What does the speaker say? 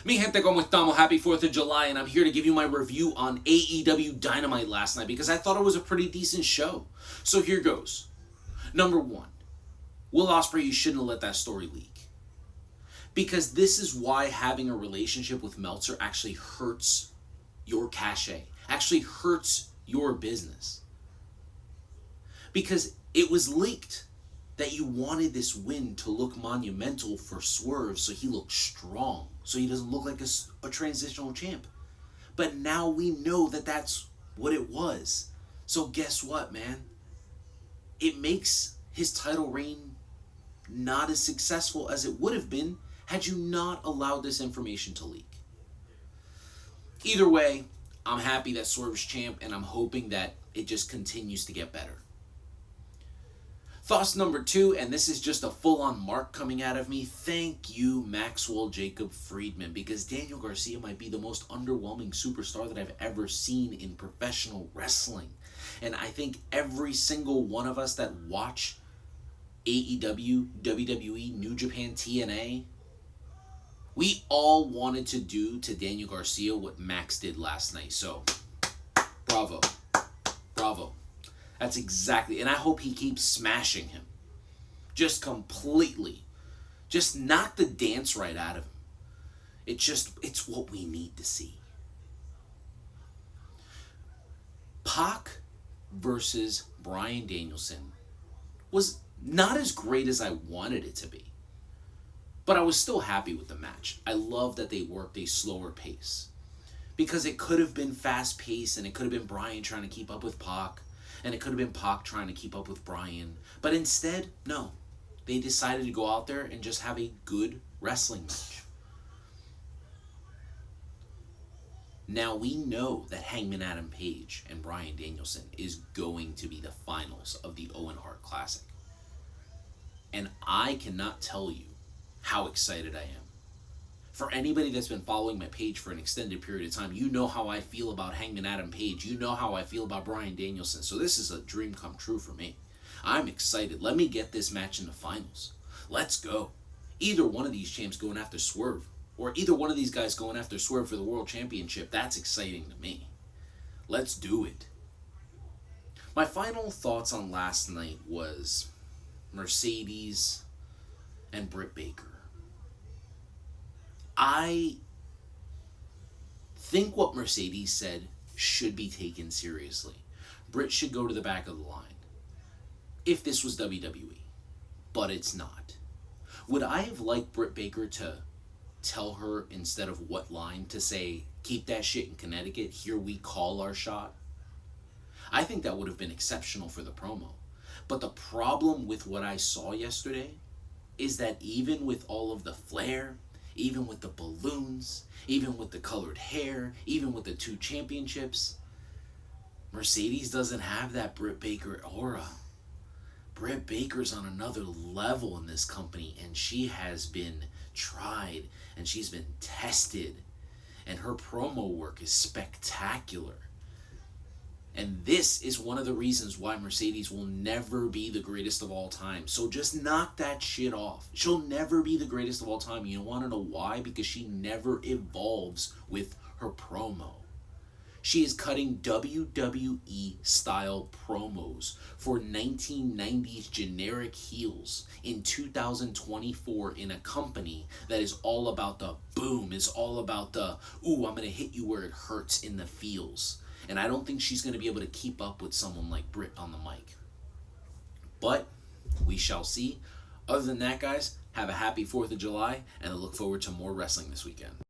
Mi gente, como estamos? Happy 4th of July, and I'm here to give you my review on Aew Dynamite last night because I thought it was a pretty decent show. So here goes. Number one, Will Ospreay, you shouldn't have let that story leak. Because this is why having a relationship with Meltzer actually hurts your cachet, actually hurts your business. Because it was leaked that you wanted this win to look monumental for Swerve so he looks strong, so he doesn't look like a transitional champ. But now we know that that's what it was. So guess what, man? It makes his title reign not as successful as it would have been had you not allowed this information to leak. Either way, I'm happy that Swerve's champ, and I'm hoping that it just continues to get better. Thoughts number two, and this is just a full-on mark coming out of me. Thank you, Maxwell Jacob Friedman, because Daniel Garcia might be the most underwhelming superstar that I've ever seen in professional wrestling. And I think every single one of us that watch AEW, WWE, New Japan, TNA, we all wanted to do to Daniel Garcia what Max did last night. So, bravo. Bravo. That's exactly, and I hope he keeps smashing him. Just completely. Just knock the dance right out of him. It's what we need to see. Pac versus Bryan Danielson was not as great as I wanted it to be. But I was still happy with the match. I love that they worked a slower pace. Because it could have been fast paced, and it could have been Bryan trying to keep up with Pac. And it could have been Pac trying to keep up with Bryan. But instead, no. They decided to go out there and just have a good wrestling match. Now we know that Hangman Adam Page and Bryan Danielson is going to be the finals of the Owen Hart Classic. And I cannot tell you how excited I am. For anybody that's been following my page for an extended period of time, you know how I feel about Hangman Adam Page. You know how I feel about Bryan Danielson. So this is a dream come true for me. I'm excited. Let me get this match in the finals. Let's go. Either one of these champs going after Swerve, or either one of these guys going after Swerve for the World Championship, that's exciting to me. Let's do it. My final thoughts on last night was Mercedes and Britt Baker. I think what Mercedes said should be taken seriously. Britt should go to the back of the line. If this was WWE. But it's not. Would I have liked Britt Baker to tell her, instead of what line, to say, keep that shit in Connecticut, here we call our shot? I think that would have been exceptional for the promo. But the problem with what I saw yesterday is that even with all of the flair, even with the balloons, even with the colored hair, even with the 2 championships, Mercedes doesn't have that Britt Baker aura. Britt Baker's on another level in this company, and she has been tried, and she's been tested, and her promo work is spectacular. And this is one of the reasons why Mercedes will never be the greatest of all time. So just knock that shit off. She'll never be the greatest of all time. You want to know why? Because she never evolves with her promo. She is cutting WWE-style promos for 1990s generic heels in 2024 in a company that is all about the boom, is all about the, ooh, I'm going to hit you where it hurts in the feels. And I don't think she's going to be able to keep up with someone like Britt on the mic. But we shall see. Other than that, guys, have a happy 4th of July, and I look forward to more wrestling this weekend.